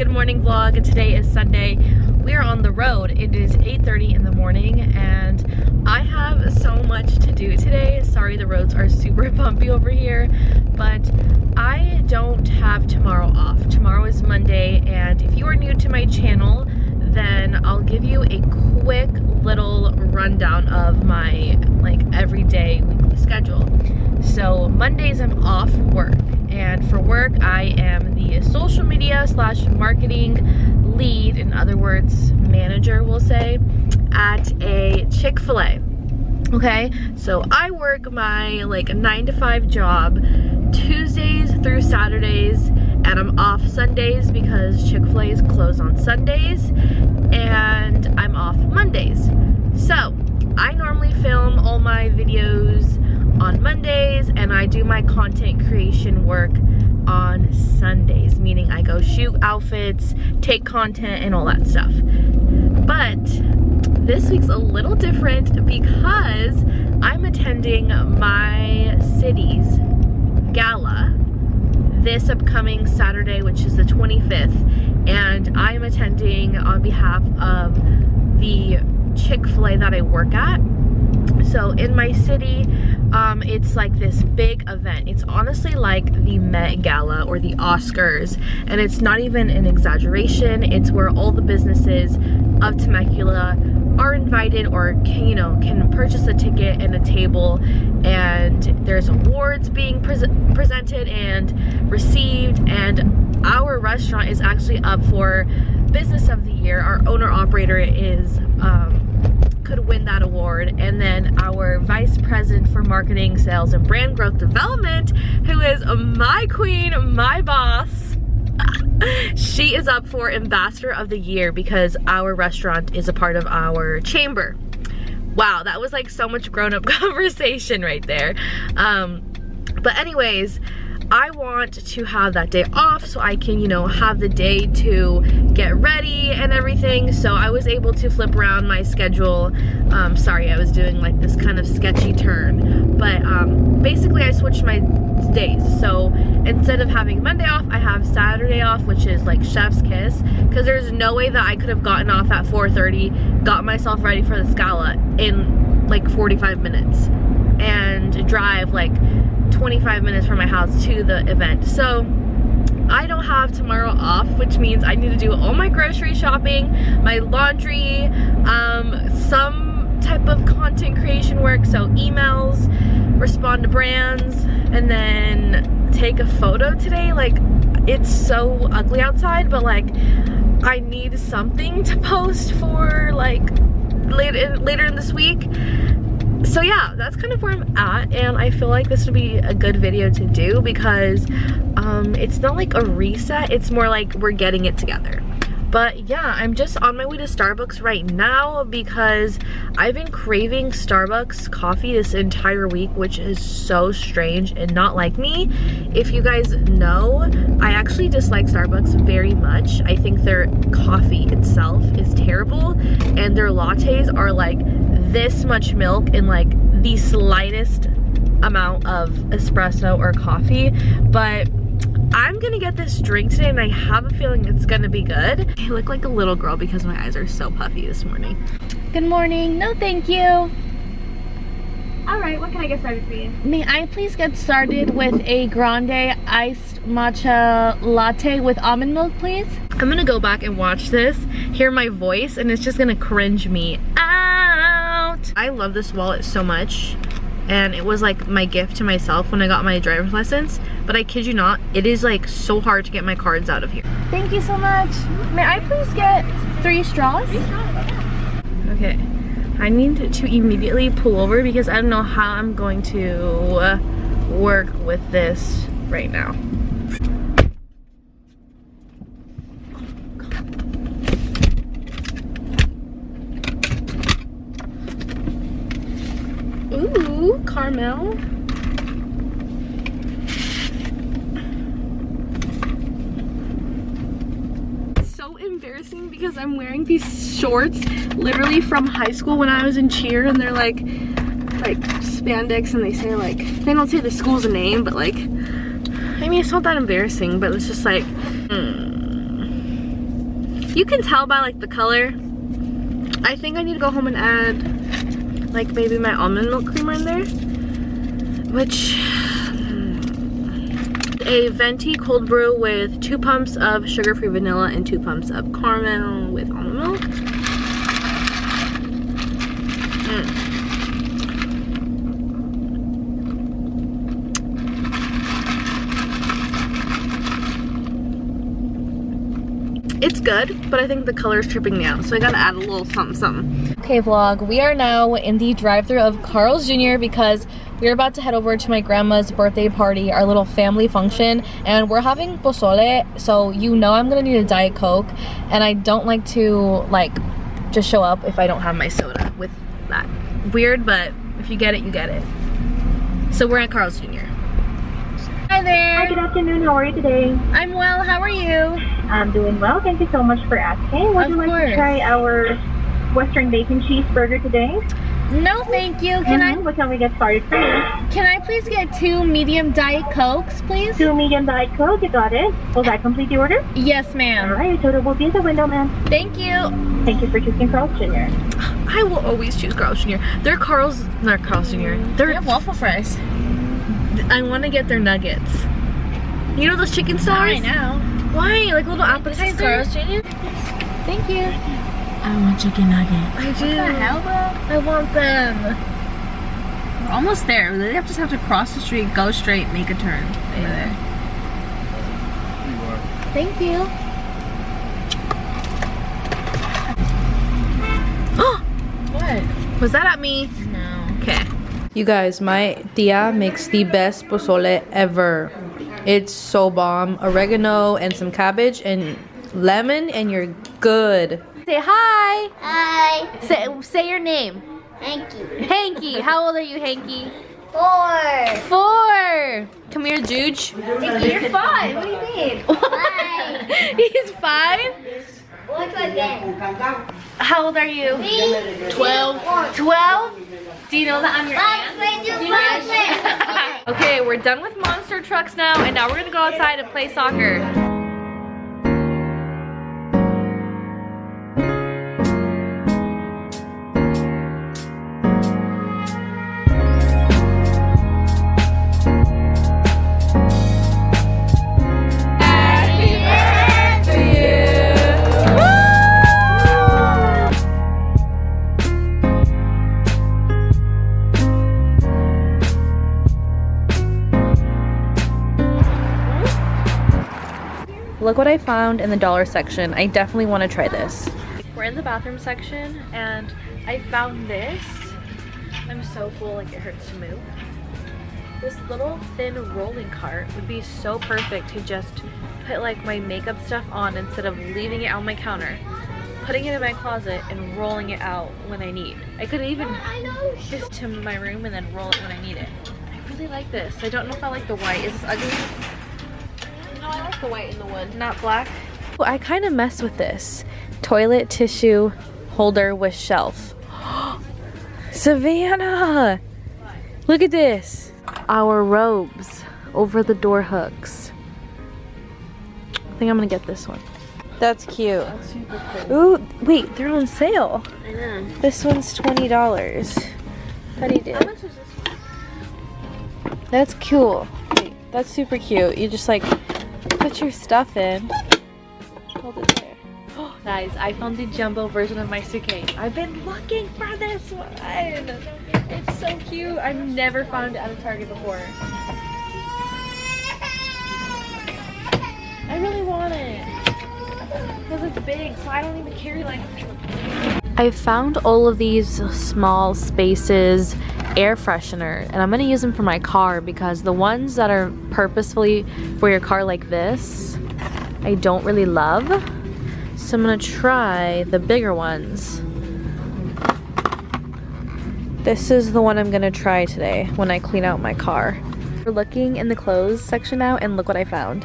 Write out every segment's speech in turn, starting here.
Good morning vlog, and today is Sunday. We are on the road. It is 8:30 in the morning and I have so much to do today. Sorry the roads are super bumpy over here, but I don't have tomorrow off. Tomorrow is Monday, and if you are new to my channel, then I'll give you a quick little rundown of my everyday weekly schedule. So Mondays I'm off work, and for work I am the social media / marketing lead, in other words manager we'll say, at a Chick-fil-A. Okay, so I work my 9 to 5 job Tuesdays through Saturdays, and I'm off Sundays because Chick-fil-A is closed on Sundays, and I'm off Mondays. So I normally film all my videos on Mondays, and I do my content creation work on Sundays, meaning I go shoot outfits, take content, and all that stuff. But this week's a little different because I'm attending my city's gala this upcoming Saturday, which is the 25th, and I'm attending on behalf of the Chick-fil-A that I work at. So in my city, it's like this big event. It's honestly like the Met Gala or the Oscars, and it's not even an exaggeration. It's where all the businesses of Temecula are invited, or can purchase a ticket and a table, and there's awards being presented and received, and our restaurant is actually up for Business of the Year. Our owner operator is could win that award, and then our vice president for marketing, sales, and brand growth development, who is my queen, my boss, she is up for ambassador of the year because our restaurant is a part of our chamber. Wow, that was so much grown-up conversation right there. But anyways, I want to have that day off so I can, have the day to get ready and everything. So I was able to flip around my schedule. Sorry, I was doing this kind of sketchy turn. But basically I switched my days. So instead of having Monday off, I have Saturday off, which is chef's kiss. Because there's no way that I could have gotten off at 4:30, got myself ready for the gala in 45 minutes, and drive 25 minutes from my house to the event. So I don't have tomorrow off, which means I need to do all my grocery shopping, my laundry, some type of content creation work, so emails, respond to brands, and then take a photo today. It's so ugly outside, but I need something to post for later in this week. So yeah, that's kind of where I'm at, and I feel like this would be a good video to do because it's not a reset, it's more we're getting it together. But yeah, I'm just on my way to Starbucks right now because I've been craving Starbucks coffee this entire week, which is so strange and not like me. If you guys know, I actually dislike Starbucks very much. I think their coffee itself is terrible, and their lattes are this much milk and the slightest amount of espresso or coffee. But I'm gonna get this drink today, and I have a feeling it's gonna be good. I look like a little girl because my eyes are so puffy this morning. Good morning. No, thank you. All right, what can I get started for you? May I please get started with a grande iced matcha latte with almond milk, please? I'm gonna go back and watch this, hear my voice, and it's just gonna cringe me out. I love this wallet so much, and it was my gift to myself when I got my driver's license. But I kid you not, it is so hard to get my cards out of here. Thank you so much. May I please get 3 straws? 3 straws, yeah. Okay, I need to immediately pull over because I don't know how I'm going to work with this right now. Ooh, caramel. So embarrassing because I'm wearing these shorts literally from high school when I was in cheer, and they're like spandex, and they say they don't say the school's name, but I mean, it's not that embarrassing, but it's just You can tell by like the color. I think I need to go home and add like maybe my almond milk creamer in there. Which, a venti cold brew with 2 pumps of sugar-free vanilla and 2 pumps of caramel with almond milk. It's good, but I think the color is tripping me out, so I gotta add a little something something. Okay vlog, we are now in the drive-thru of Carl's Jr. because we're about to head over to my grandma's birthday party, our little family function, and we're having pozole, so you know I'm gonna need a Diet Coke, and I don't like to like just show up if I don't have my soda with that. Weird, but if you get it, you get it. So we're at Carl's Jr. Hi there. Hi, good afternoon. How are you today? I'm well, how are you? I'm doing well. Thank you so much for asking. Would you like to try our Western bacon cheeseburger today? No, thank you. What can we get started for you? Can I please get 2 medium Diet Cokes, please? 2 medium Diet Coke, you got it. Will that complete the order? Yes, ma'am. Alright, your total will be in the window, ma'am. Thank you. Thank you for choosing Carl's Jr. I will always choose Carl's Jr. They're not Carl's Jr. They have waffle fries. I want to get their nuggets. You know those chicken stars? I know. Why? Like a little appetizer? Carl's Jr. Thank you. I want chicken nuggets. I do. What the hell, bro? I want them. We're almost there. We just have to cross the street, go straight, make a turn. Over there. Thank you. What? Was that at me? No. Okay. You guys, my tia makes the best pozole ever. It's so bomb. Oregano and some cabbage and lemon and you're good. Say hi. Hi. Say your name. Hanky. Hanky. How old are you, Hanky? 4. 4. Come here, Juge. You're 5. What do you mean? 5. He's 5? What's again? How old are you? 12. 12? Do you know that I'm your aunt? Okay, we're done with monster trucks now, and now we're gonna go outside and play soccer. Look what I found in the dollar section. I definitely want to try this. We're in the bathroom section and I found this. I'm so full, like it hurts to move. This little thin rolling cart would be so perfect to just put like my makeup stuff on instead of leaving it on my counter, putting it in my closet and rolling it out when I need. I could even just to my room and then roll it when I need it. I really like this. I don't know if I like the white. Is this ugly? No, I like the white and the wood, not black. Oh, I kind of mess with this. Toilet tissue holder with shelf. Savannah! Look at this. Our robes over the door hooks. I think I'm gonna get this one. That's cute. That's super cool. Ooh, wait, they're on sale. I know. This one's $20. How do you do? How much is this one? That's cool. Wait, that's super cute. You just like put your stuff in. Hold it there. Oh, guys, I found the jumbo version of my suitcase. I've been looking for this one. It's so cute. I've never found it at a Target before. I really want it because it's big, so I don't even carry like. I found all of these small spaces air freshener, and I'm gonna use them for my car because the ones that are purposefully for your car like this, I don't really love. So I'm gonna try the bigger ones. This is the one I'm gonna try today when I clean out my car. We're looking in the clothes section now, and look what I found.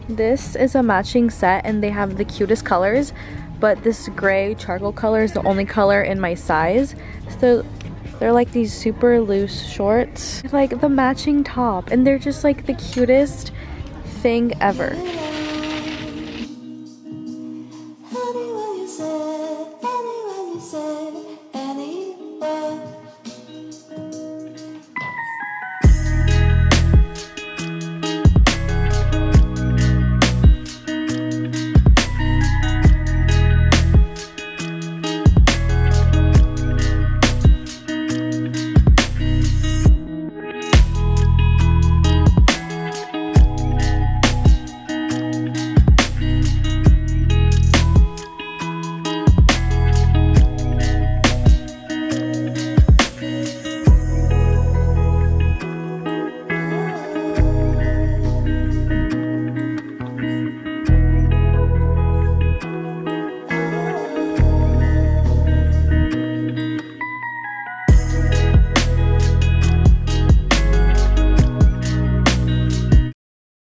This is a matching set and they have the cutest colors, but this gray charcoal color is the only color in my size. So they're like these super loose shorts, like the matching top, and they're just like the cutest thing ever.